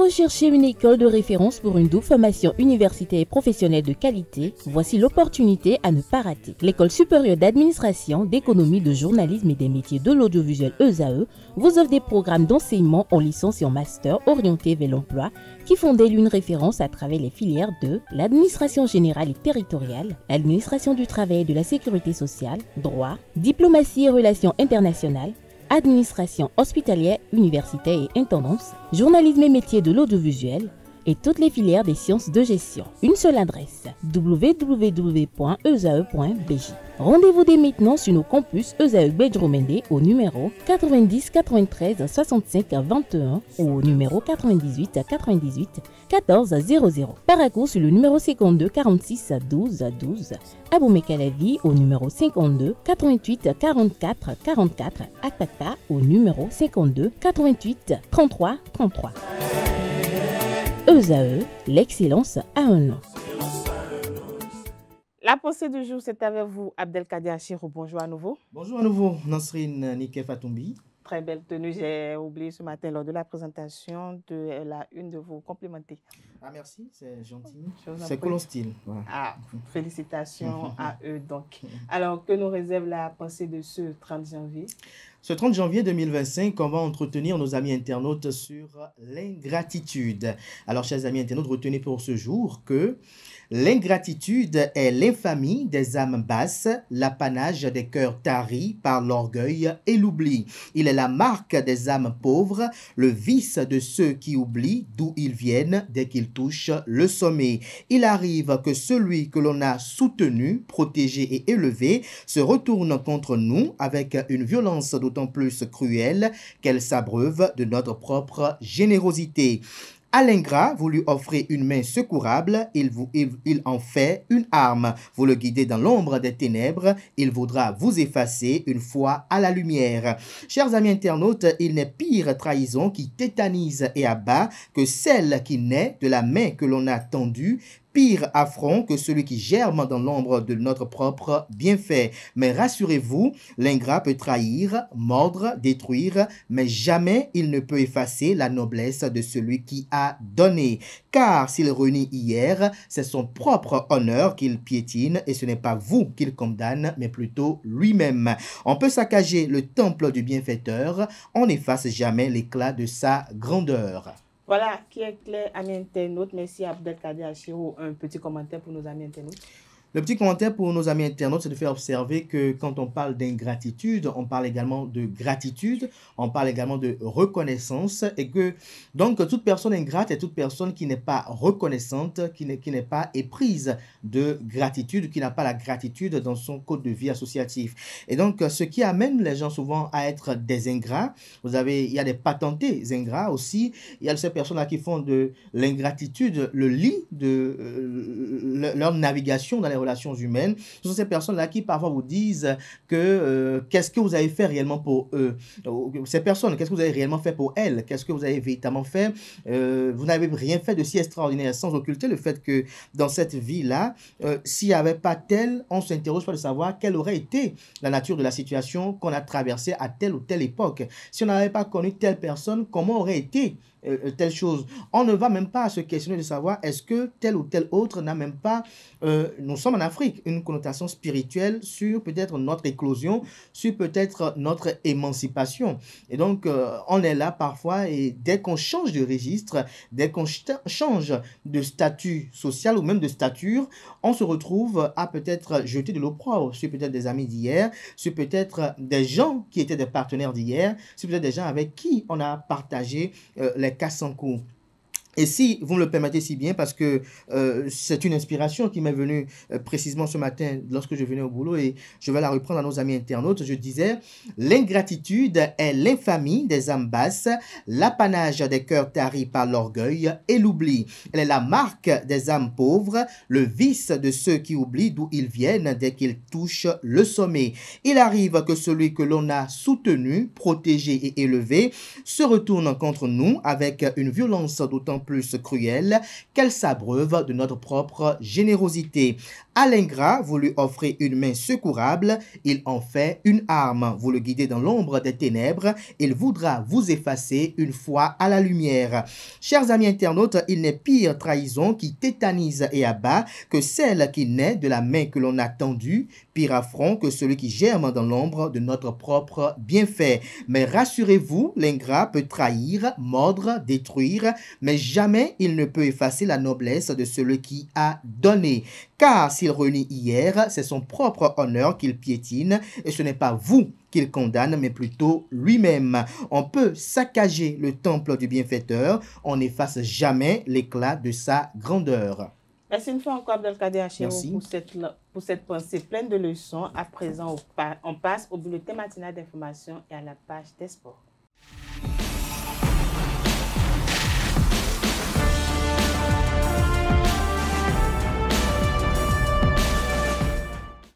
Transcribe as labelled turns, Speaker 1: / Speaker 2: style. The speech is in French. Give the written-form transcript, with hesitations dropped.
Speaker 1: recherchez une école de référence pour une double formation universitaire et professionnelle de qualité? Voici l'opportunité à ne pas rater. L'École supérieure d'administration, d'économie, de journalisme et des métiers de l'audiovisuel ESAE vous offre des programmes d'enseignement en licence et en master orientés vers l'emploi qui font d'elle une référence à travers les filières de l'administration générale et territoriale, l'administration du travail et de la sécurité sociale, droit, diplomatie et relations internationales, administration hospitalière, universitaire et intendance, journalisme et métiers de l'audiovisuel et toutes les filières des sciences de gestion. Une seule adresse, www.esae.bj. Rendez-vous dès maintenant sur nos campus ESAE Bedjromende au numéro 90 93 65 21 ou au numéro 98 98 14 00. Paracourt sur le numéro 52 46 12 12. Aboumé-Calavi au numéro 52 88 44 44. Akpata au numéro 52 88 33 33. ESAE, l'excellence à un nom.
Speaker 2: La pensée du jour, c'est avec vous, Abdelkader Achirou. Bonjour à nouveau.
Speaker 3: Bonjour à nouveau, Nasrine Nike Fatoumbi.
Speaker 2: Très belle tenue. J'ai oublié ce matin lors de la présentation de la une de vous complimenter.
Speaker 3: Ah merci, c'est gentil. C'est Colon Style. Voilà.
Speaker 2: Ah, félicitations à eux donc. Alors, que nous réserve la pensée de ce 30 janvier?
Speaker 3: Ce 30 janvier 2025, on va entretenir nos amis internautes sur l'ingratitude. Alors, chers amis internautes, retenez pour ce jour que l'ingratitude est l'infamie des âmes basses, l'apanage des cœurs taris par l'orgueil et l'oubli. Il est la marque des âmes pauvres, le vice de ceux qui oublient d'où ils viennent dès qu'ils touchent le sommet. Il arrive que celui que l'on a soutenu, protégé et élevé se retourne contre nous avec une violence d'autant plus cruelle qu'elle s'abreuve de notre propre générosité. À l'ingrat, vous lui offrez une main secourable, il en fait une arme. Vous le guidez dans l'ombre des ténèbres, il voudra vous effacer une fois à la lumière. Chers amis internautes, il n'est pire trahison qui tétanise et abat que celle qui naît de la main que l'on a tendue. Pire affront que celui qui germe dans l'ombre de notre propre bienfait. Mais rassurez-vous, l'ingrat peut trahir, mordre, détruire, mais jamais il ne peut effacer la noblesse de celui qui a donné. Car s'il renie hier, c'est son propre honneur qu'il piétine et ce n'est pas vous qu'il condamne, mais plutôt lui-même. On peut saccager le temple du bienfaiteur, on n'efface jamais l'éclat de sa grandeur.
Speaker 2: Voilà, qui est clair, amis internautes. Merci Abdelkader Achirou. Un petit commentaire pour nos amis internautes.
Speaker 3: Le petit commentaire pour nos amis internautes, c'est de faire observer que quand on parle d'ingratitude, on parle également de gratitude, on parle également de reconnaissance et que donc toute personne ingrate est toute personne qui n'est pas reconnaissante, qui n'est pas éprise de gratitude, qui n'a pas la gratitude dans son code de vie associatif. Et donc ce qui amène les gens souvent à être des ingrats, il y a des patentés ingrats aussi, il y a ces personnes-là qui font de l'ingratitude le lit de leur navigation dans les relations humaines. Ce sont ces personnes-là qui parfois vous disent que qu'est-ce que vous avez fait réellement pour eux. Ces personnes, qu'est-ce que vous avez réellement fait pour elles? Qu'est-ce que vous avez véritablement fait? Vous n'avez rien fait de si extraordinaire, sans occulter le fait que dans cette vie-là, s'il n'y avait pas tel, on s'interroge pas de savoir quelle aurait été la nature de la situation qu'on a traversée à telle ou telle époque. Si on n'avait pas connu telle personne, comment aurait été telle chose? On ne va même pas se questionner de savoir est-ce que tel ou tel autre n'a même pas, nous sommes en Afrique, une connotation spirituelle sur peut-être notre éclosion, sur peut-être notre émancipation. Et donc, on est là parfois et dès qu'on change de registre, dès qu'on change de statut social ou même de stature, on se retrouve à peut-être jeter de l'opprobre sur peut-être des amis d'hier, sur peut-être des gens qui étaient des partenaires d'hier, sur peut-être des gens avec qui on a partagé les casse en cours. Et si vous me le permettez si bien, parce que c'est une inspiration qui m'est venue précisément ce matin lorsque je venais au boulot et je vais la reprendre à nos amis internautes, je disais « L'ingratitude est l'infamie des âmes basses, l'apanage des cœurs taris par l'orgueil et l'oubli. Elle est la marque des âmes pauvres, le vice de ceux qui oublient d'où ils viennent dès qu'ils touchent le sommet. Il arrive que celui que l'on a soutenu, protégé et élevé se retourne contre nous avec une violence d'autant plus cruel qu'elle s'abreuve de notre propre générosité. À l'ingrat, vous lui offrez une main secourable, il en fait une arme. Vous le guidez dans l'ombre des ténèbres, il voudra vous effacer une fois à la lumière. Chers amis internautes, il n'est pire trahison qui tétanise et abat que celle qui naît de la main que l'on a tendue, pire affront que celui qui germe dans l'ombre de notre propre bienfait. Mais rassurez-vous, l'ingrat peut trahir, mordre, détruire, mais jamais il ne peut effacer la noblesse de celui qui a donné. Car s'il renie hier, c'est son propre honneur qu'il piétine, et ce n'est pas vous qu'il condamne, mais plutôt lui-même. On peut saccager le temple du bienfaiteur, on n'efface jamais l'éclat de sa grandeur.
Speaker 2: Merci une fois encore, Abdelkader Achero, pour cette pensée pleine de leçons. À présent, on passe au bulletin matinal d'information et à la page des sports.